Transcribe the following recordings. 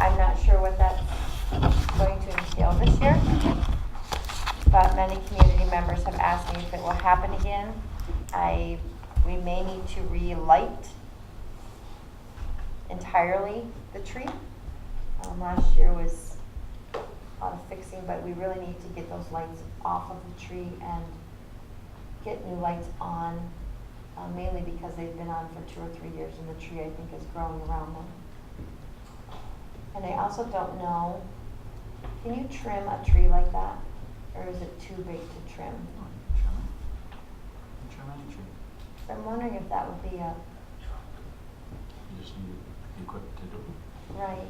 I'm not sure what that's going to entail this year, but many community members have asked me if it will happen again. We may need to relight entirely the tree. Last year was a lot of fixing, but we really need to get those lights off of the tree and get new lights on, mainly because they've been on for 2 or 3 years and the tree, I think, is growing around them. And I also don't know, can you trim a tree like that? Or is it too big to trim? Trim any tree. So I'm wondering if that would be a, You just need equipment to do it. right,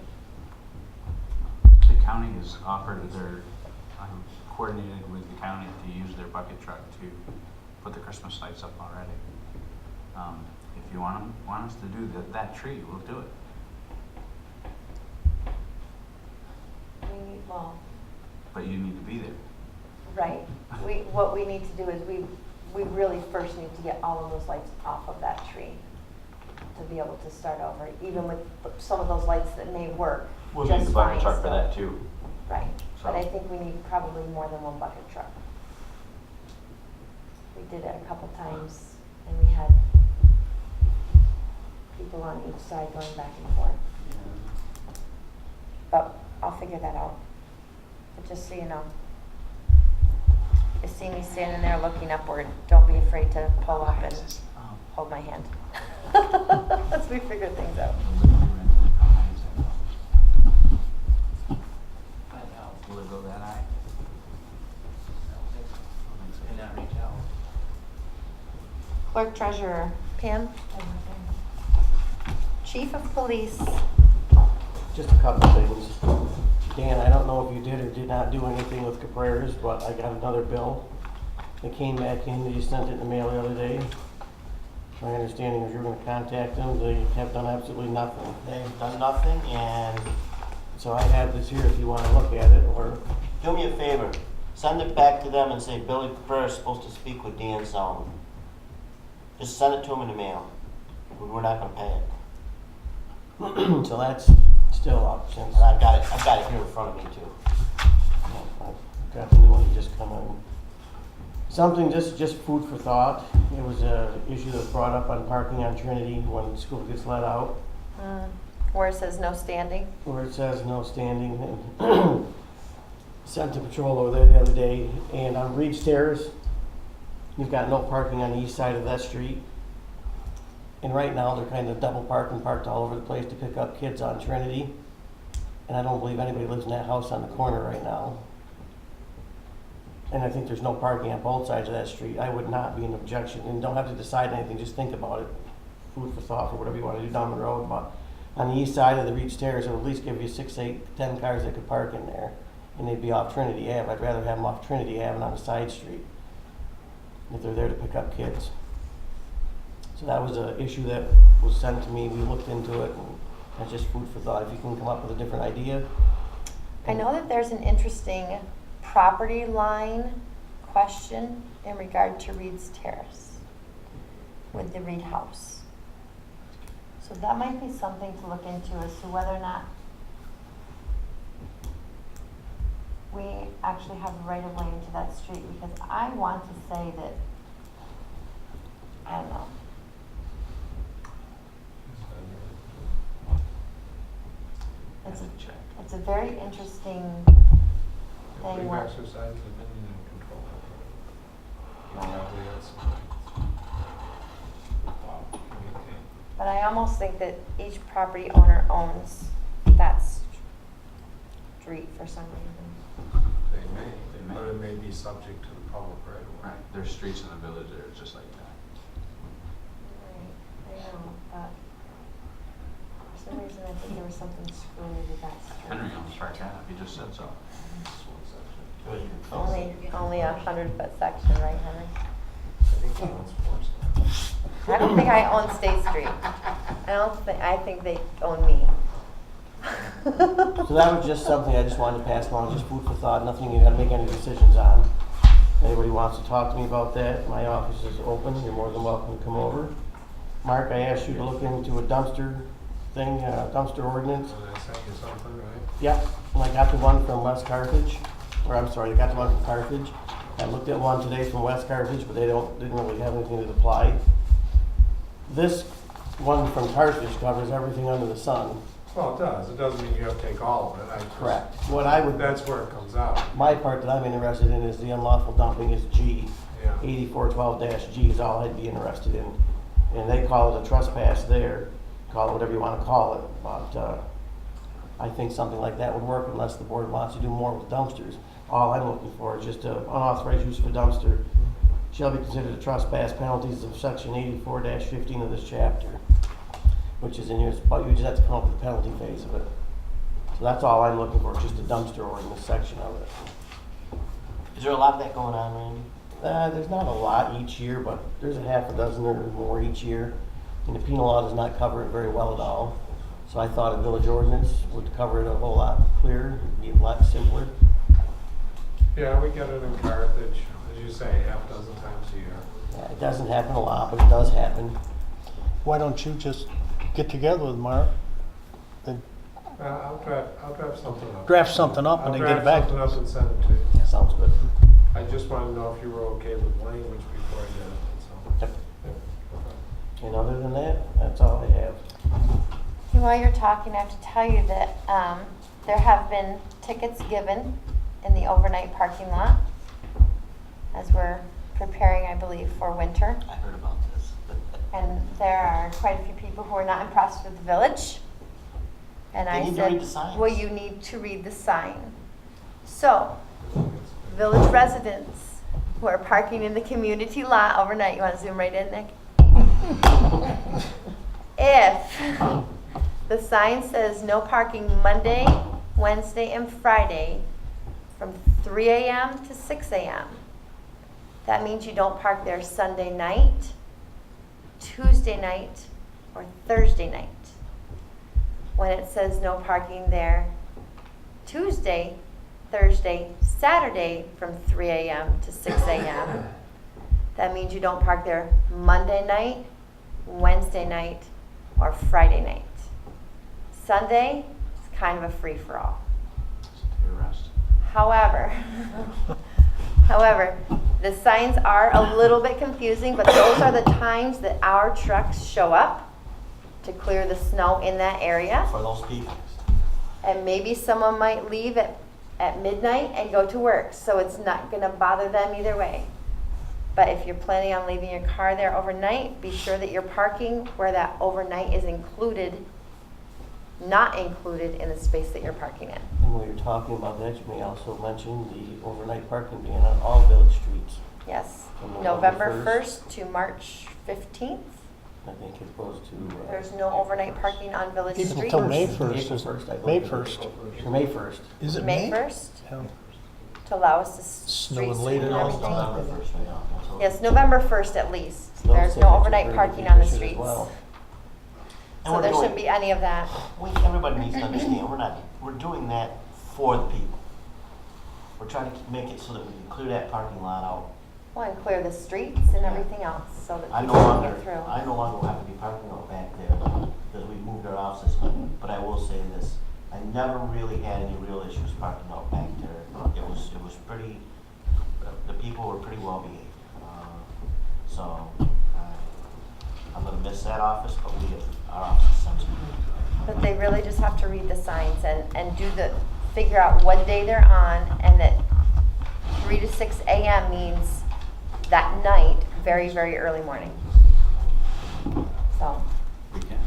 The county has offered their, coordinated with the county to use their bucket truck to put the Christmas lights up already. If you want us to do that tree, we'll do it. well, But you need to be there. right. What we need to do is we really first need to get all of those lights off of that tree to be able to start over, even with some of those lights that may work We'll just need the bucket fine truck for still. that too. Right, but So- I think we need probably more than one bucket truck. We did it a couple times and we had people on each side going back and forth. But I'll figure that out. But just so you know, you see me standing there looking upward, don't be afraid to pull up and hold my hand. As we figure things out. Will it go that high? In that retail. Clerk Treasurer Pam. Chief of Police. Just a couple things. Dan, I don't know if you did or did not do anything with Caprera's, but I got another bill. It came back in, you sent it in the mail the other day. My understanding is you're gonna contact them, they have done absolutely nothing. They've done nothing, and So I have this here if you wanna look at it, or, do me a favor, send it back to them and say Billy Caprera is supposed to speak with Dan Solomon. Just send it to him in the mail. We're not gonna pay it. so that's still up since. And I've got it here in front of me too. I've got the new one that just come in. Something, just food for thought. It was a issue that was brought up on parking on Trinity when school gets let out, Where it says no standing. where it says no standing. Sent a patrol over there the other day, and on Reed's Terrace, you've got no parking on the east side of that street. And right now, they're kind of double parked all over the place to pick up kids on Trinity. And I don't believe anybody lives in that house on the corner right now. And I think there's no parking on both sides of that street. I would not be an objection, and don't have to decide anything, just think about it. Food for thought for whatever you want to do down the road, but on the east side of the Reach Terrace, it'll at least give you 6, 8, 10 cars that could park in there. And they'd be off Trinity Ave. I'd rather have them off Trinity Ave and on a side street if they're there to pick up kids. So that was an issue that was sent to me. We looked into it, and that's just food for thought. If you can come up with a different idea. I know that there's an interesting property line question in regard to Reed's Terrace with the Reed House. So that might be something to look into as to whether or not we actually have the right of way into that street, because I want to say that, I don't know. It's a very interesting thing. We've where- exercised dominion and control. But I almost think that each property owner owns that street for some reason. They may, but it may be subject to the public right of way. Right, there's streets in the village that are just like that. Right, I know, but for some reason I think there was something screwy with that street. Henry owns Park Ave, he just said so. Only 100-foot section, right, Henry? I think he owns Forest. I don't think I own State Street. I think they own me. So that was just something I just wanted to pass along, just food for thought, nothing you gotta make any decisions on. If anybody wants to talk to me about that, my office is open, you're more than welcome to come over. Mark, I asked you to look into a dumpster thing, dumpster ordinance. And I sent you something, right? Yep, and I got the one from West Carthage, or I'm sorry, I got the one from Carthage. I looked at one today from West Carthage, but didn't really have anything that applied. This one from Carthage covers everything under the sun. Well, it does. It doesn't mean you have to take all of it. Correct. What I would, That's where it comes out. my part that I'm interested in is the unlawful dumping is G. Yeah. 8412-G is all I'd be interested in. And they call it a trespass there, call it whatever you want to call it, but I think something like that would work unless the board wants to do more with dumpsters. All I'm looking for is just unauthorized use of a dumpster shall be considered a trespass, penalties of section 84-15 of this chapter, which is in yours, but you just have to come up with the penalty phase of it. So that's all I'm looking for, just a dumpster ordinance section of it. Is there a lot of that going on, Randy? There's not a lot each year, but there's a half a dozen or more each year. And the penal law does not cover it very well at all. So I thought a village ordinance would cover it a whole lot clearer, be a lot simpler. Yeah, we get it in Carthage, as you say, half a dozen times a year. It doesn't happen a lot, but it does happen. Why don't you just get together with Mark and I'll draft something up. draft something up and then get it back to I'll us? draft something up and send it to you. Sounds good. I just wanted to know if you were okay with language before I did it, so. Yep. Yeah, And other than that, that's all I have. While you're talking, I have to tell you that there have been tickets given in the overnight parking lot as we're preparing, I believe, for winter. I heard about this. And there are quite a few people who are not impressed with the village. And They I need to said, read the signs. well, you need to read the sign. So, village residents who are parking in the community lot overnight, you want to zoom right in, Nick? If the sign says no parking Monday, Wednesday, and Friday from 3 a.m. to 6 a.m., that means you don't park there Sunday night, Tuesday night, or Thursday night. When it says no parking there Tuesday, Thursday, Saturday from 3 a.m. to 6 a.m., that means you don't park there Monday night, Wednesday night, or Friday night. Sunday is kind of a free-for-all. To arrest. However, the signs are a little bit confusing, but those are the times that our trucks show up to clear the snow in that area. For those people. And maybe someone might leave at midnight and go to work, so it's not going to bother them either way. But if you're planning on leaving your car there overnight, be sure that you're parking where that overnight is not included in the space that you're parking in. And while you're talking about that, you may also mention the overnight parking ban on all village streets. Yes, From November November 1st to March 15th. I think it goes to. There's no overnight parking on village Even streets. till May April 1st. 1st, I May believe. 1st. Or May 1st. Is it May May? 1st, Yeah. to allow us to Snowing street later sweep and all the everything. time. November 1st, right now. That's all. Yes, November 1st at least. Those There's tickets no are overnight very parking on the efficient as streets. well. And So we're there doing- shouldn't be any of that. Everybody needs to understand, we're doing that for the people. We're trying to make it so that we can clear that parking lot out. Well, and clear the streets and everything else so that I no people can longer, get through. I no longer will have to be parking out back there because we moved our offices. But I will say this, I never really had any real issues parking out back there. It was pretty, the people were pretty well behaved. So I'm gonna miss that office, but our office is sensible. But they really just have to read the signs and figure out what day they're on, and that 3 to 6 a.m. means that night, very, very early morning. So, Weekend.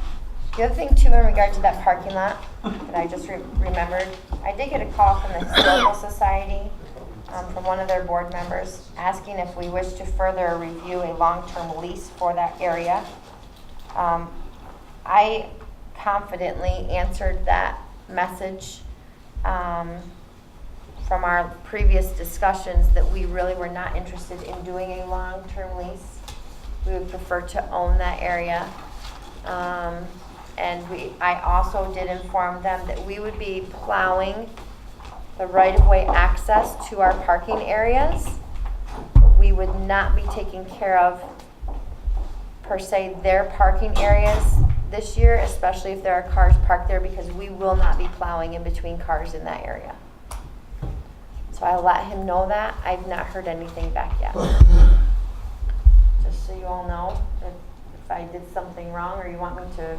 the other thing too in regard to that parking lot that I just remembered, I did get a call from the Historical Society, from one of their board members, asking if we wish to further review a long-term lease for that area. I confidently answered that message from our previous discussions that we really were not interested in doing a long-term lease. We would prefer to own that area. And I also did inform them that we would be plowing the right-of-way access to our parking areas. We would not be taking care of, per se, their parking areas. this year, especially if there are cars parked there, because we will not be plowing in between cars in that area. So I let him know that. I've not heard anything back yet. Just so you all know, if I did something wrong or you want me to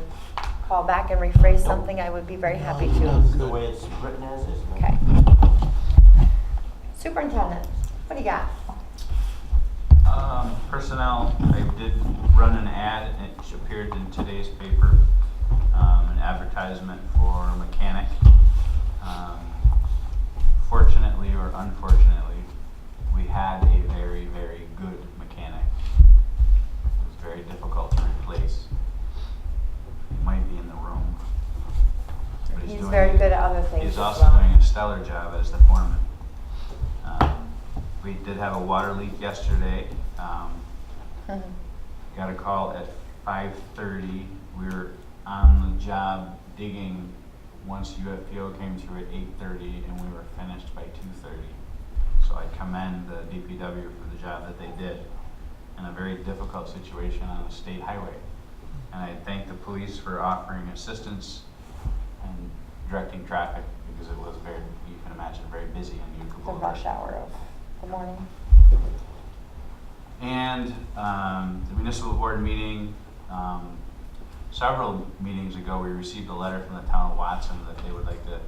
call back and rephrase something, I would be very happy to. The way it's written as is. no? Okay. Superintendent, what do you got? Personnel, I did run an ad, and it appeared in today's paper, an advertisement for a mechanic. Fortunately or unfortunately, we had a very, very good mechanic. It was very difficult to replace. He might be in the room. But He's doing- very good at other things He's as also well. doing a stellar job as the foreman. We did have a water leak yesterday. Got a call at 5:30. We were on the job digging once UFPO came through at 8:30, and we were finished by 2:30. So I commend the DPW for the job that they did in a very difficult situation on a state highway. And I thank the police for offering assistance and directing traffic, because it was very, you can imagine, very busy on Yucca The Boulevard. rush hour of the morning. And the municipal board meeting, several meetings ago, we received a letter from the town of Watson that they would like to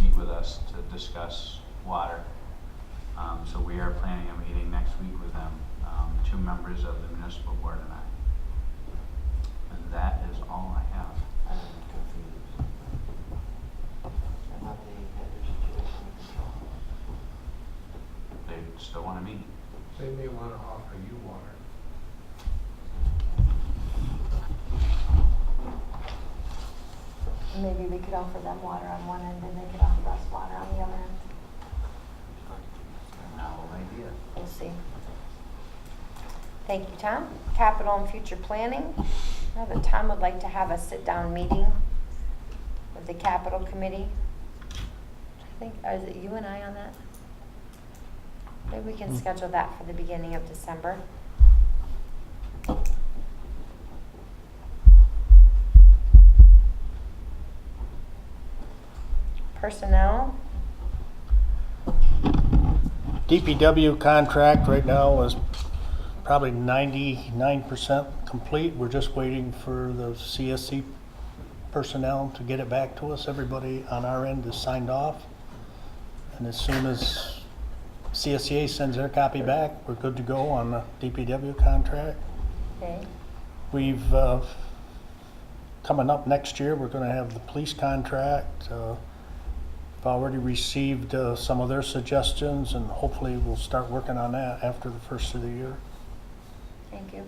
meet with us to discuss water. So we are planning a meeting next week with them, 2 members of the municipal board and I. And that is all I have. I'm confused. I thought they had their situation under control. They still want to meet. They may want to offer you water. Maybe we could offer them water on one end and they could offer us water on the other end. Novel idea. We'll see. Thank you, Tom. Capital and future planning. Now that Tom would like to have a sit-down meeting with the capital committee. I think, is it you and I on that? Maybe we can schedule that for the beginning of December. Personnel. DPW contract right now is probably 99% complete. We're just waiting for the CSC personnel to get it back to us. Everybody on our end is signed off. And as soon as CSCA sends their copy back, we're good to go on the DPW contract. Okay. We've, coming up next year, we're gonna have the police contract. We've already received some of their suggestions, and hopefully we'll start working on that after the first of the year. Thank you.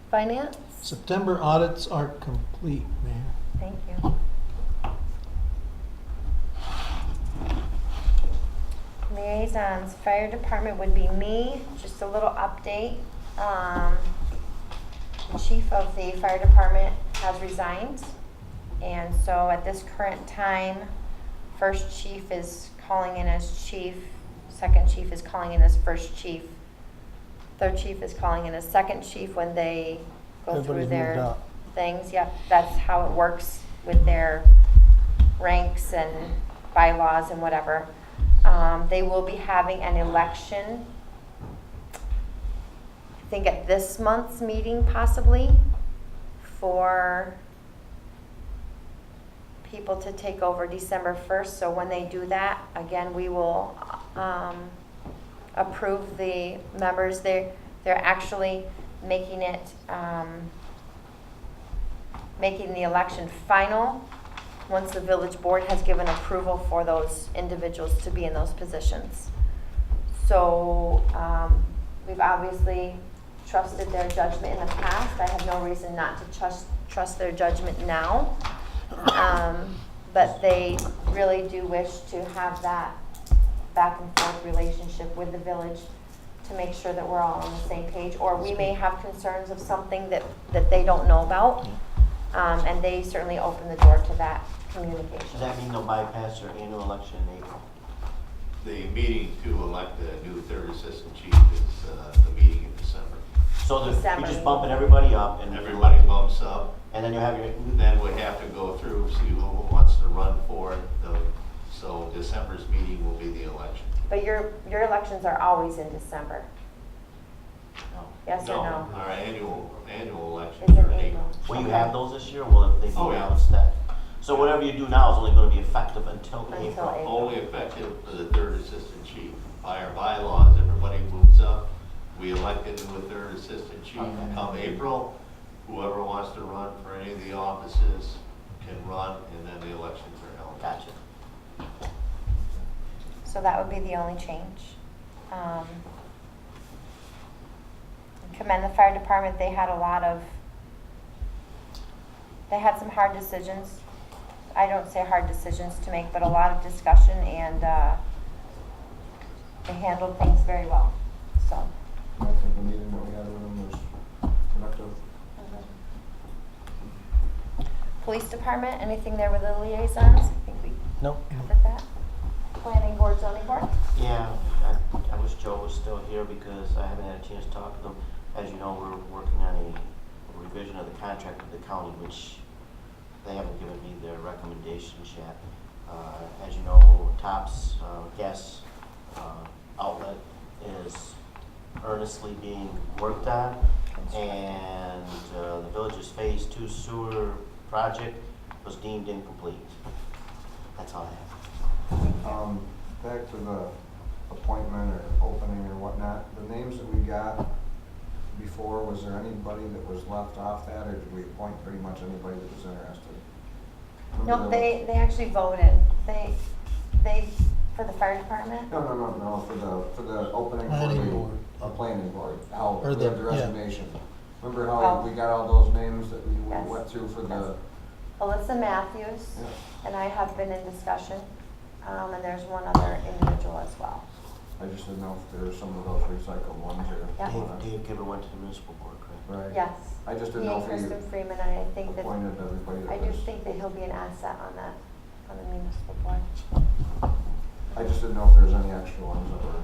Finance? September audits are complete, Mayor. Thank you. Liaisons, fire department would be me. Just a little update. The chief of the fire department has resigned. And so at this current time, first chief is calling in as chief, second chief is calling in as first chief, third chief is calling in as second chief when they go through Everybody's moved their up. things. Yep, that's how it works with their ranks and bylaws and whatever. They will be having an election, I think at this month's meeting possibly, for people to take over December 1st. So when they do that, again, we will approve the members. They're actually making it, making the election final once the village board has given approval for those individuals to be in those positions. So we've obviously trusted their judgment in the past. I have no reason not to trust their judgment now. But they really do wish to have that back and forth relationship with the village to make sure that we're all on the same page. Or we may have concerns of something that they don't know about. And they certainly open the door to that communication. Does that mean they'll bypass their annual election in April? The meeting to elect the new third assistant chief is the meeting in December. So you're December just meeting. bumping everybody up and. Everybody bumps up, And then you have your, then we have to go through, see who wants to run for it. So December's meeting will be the election. But your elections are always in December. Yes or no? Our annual election. It's in April. will you Okay. have those this year, or will they be Oh, yeah. announced that? So whatever you do now is only gonna be effective until Until April. April. Only effective for the third assistant chief. By our bylaws, everybody moves up. We elect a new third assistant chief. Okay. Come April, whoever wants to run for any of the offices can run, and then the elections are held. Gotcha. So that would be the only change. Commend the fire department, they had some hard decisions. I don't say hard decisions to make, but a lot of discussion, and they handled things very well, so. I think the meeting that we had with them was productive. Police department, anything there with the liaisons? I think we Nope. covered that. Planning board, zoning board? Yeah, I wish Joe was still here because I haven't had a chance to talk to him. As you know, we're working on a revision of the contract with the county, which they haven't given me their recommendations yet. As you know, TOPS gas outlet is earnestly being worked on, and the village's Phase 2 sewer project was deemed incomplete. That's all I have. Back to the appointment or opening or whatnot, the names that we got before, was there anybody that was left off that, or did we appoint pretty much anybody that was interested? No, Remember they actually voted. They, for the fire department? No, for the opening for Planning board. the planning board, how, Or we had the- the yeah. resignation. Remember how Oh. we got all those names that we Yes. went through for Yes. the, Alyssa Matthews Yeah. and I have been in discussion, and there's one other individual as well. I just didn't know if there were some of those recycled ones or. Yeah. Dave Gibbon went to the municipal board, correct? Right. Yes. I just He didn't know and if Kristen you Freeman, and I think that, appointed everybody I that do was. think that he'll be an asset on the municipal board. I just didn't know if there was any extra ones that were.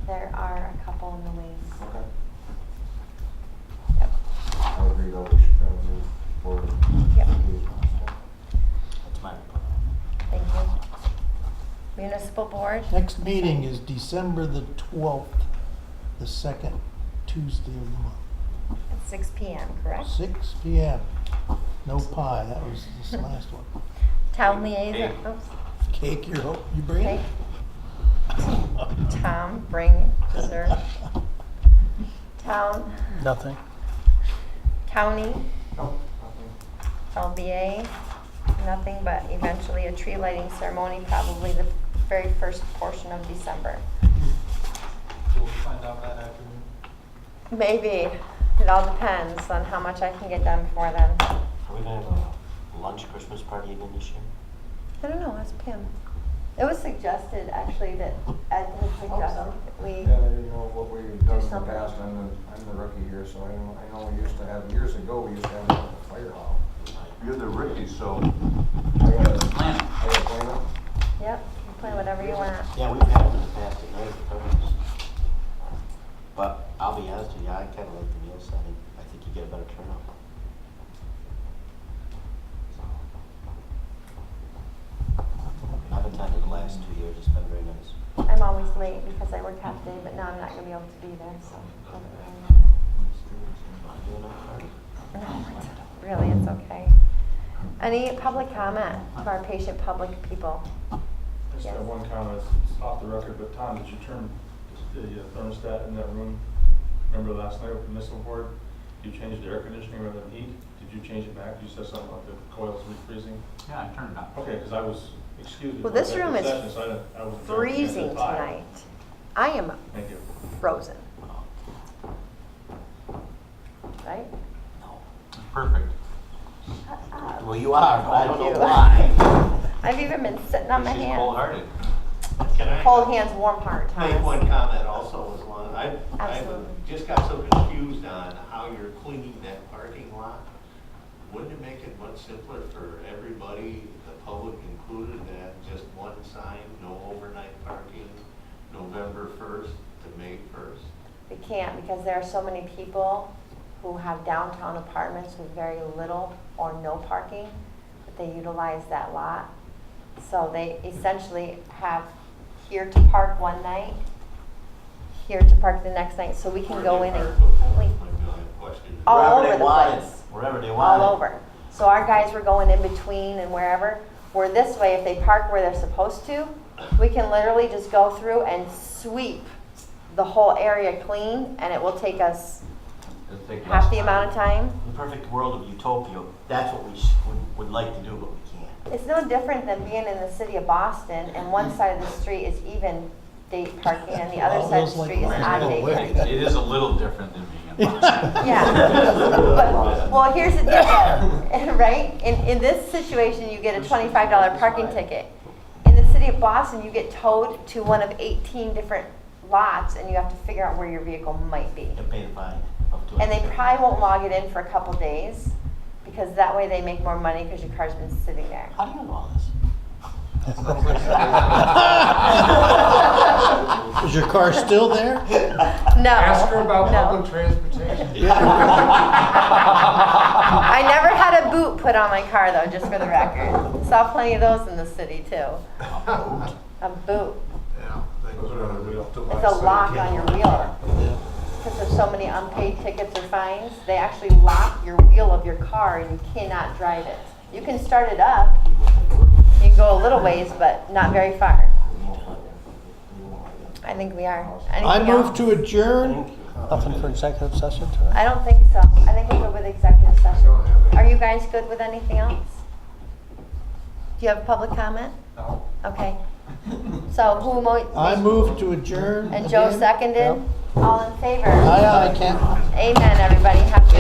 There are a couple in the wings. Okay. Yep. I agree though, we should try to move forward. Yep. That's my report. Thank you. Municipal board? Next meeting is December the 12th, the second Tuesday of the month, At 6 PM, correct? 6 PM. No pie, that was this last one. Town liaison, Cake. oops, Cake, you bring okay. it? Tom, bring dessert. Town, Nothing. county, Nope, nothing. LBA, nothing but eventually a tree lighting ceremony, probably the very first portion of December. We'll find out that afternoon. Maybe, it all depends on how much I can get done before then. Are we gonna have a lunch Christmas party again this year? I don't know, ask Pam. It was suggested, actually, that Ed had suggested that we, Yeah, you know, what we've done in the something. past, I'm the rookie here, so I know we used to have, years ago, we used to have a fire hall. You're the rookie, so I gotta plan it. plan it. yep, you plan whatever you want. Yeah, we've had it in the past at night, parties. But I'll be honest with you, I kinda like the meal setting. I think you get a better turnout. I've attended the last 2 years, it's been very nice. I'm always late because I work half day, but now I'm not gonna be able to be there, so. it doesn't Want to do another party? really matter. No, really, it's okay. Any public comment of our patient public people? I just Yes. have one comment, it's off the record, but Tom, did you turn the thermostat in that room? Remember last night with the municipal board, you changed the air conditioning rather than heat? Did you change it back? You said something about the coils refreezing? Yeah, I turned it on. Okay, because I was excused. Well, for this room executive is session, so I wasn't there to answer Freezing the time. tonight. I am Thank you. frozen. Right? Perfect. Shut up. Well, you are, but I don't know You. why. I've even been sitting on my She's hands. cold-hearted. Can I Cold hands, warm heart, make Thomas. one comment also as long, I Absolutely. just got so confused on how you're cleaning that parking lot. Wouldn't it make it much simpler for everybody, the public included, that just one sign, no overnight parking, November 1st to May 1st. We can't because there are so many people who have downtown apartments with very little or no parking, that they utilize that lot. So they essentially have here to park one night, here to park the next night, so we can go in and clean all Wherever over they the want it, place. wherever they want it. All over. So our guys were going in between and wherever. Where this way, if they park where they're supposed to, we can literally just go through and sweep the whole area clean, and it will take us It'll take half less the amount of time. In the perfect world of utopia, that's what we would like to do, but we can't. It's no different than being in the city of Boston, and one side of the street is even date parking, and the other All side of those the like street is lines odd go date away. parking. It is a little different than being in Boston. Yeah. But, well, here's the difference, right? In this situation, you get a $25 parking ticket. In the city of Boston, you get towed to one of 18 different lots, and you have to figure out where your vehicle might be. And pay the fine up to. And they probably won't log it in for a couple days, because that way they make more money because your car's been sitting there. How do you know all this? Is your car still there? No. Ask her about no. public transportation. I never had a boot put on my car though, just for the record. Saw plenty of those in the city too. A boot. Yeah. It's a lock on your wheel. Because there's so many unpaid tickets or fines, they actually lock your wheel of your car and you cannot drive it. You can start it up. You can go a little ways, but not very far. I think we are. I Anything move else? to adjourn. Nothing for executive session tonight? I don't think so. I think we're good with executive session. Are you guys good with anything else? Do you have public comment? No. Okay. So who I move to adjourn. And Joe again. seconded? All in favor? Aye, aye, Kent. Amen, everybody. Have a good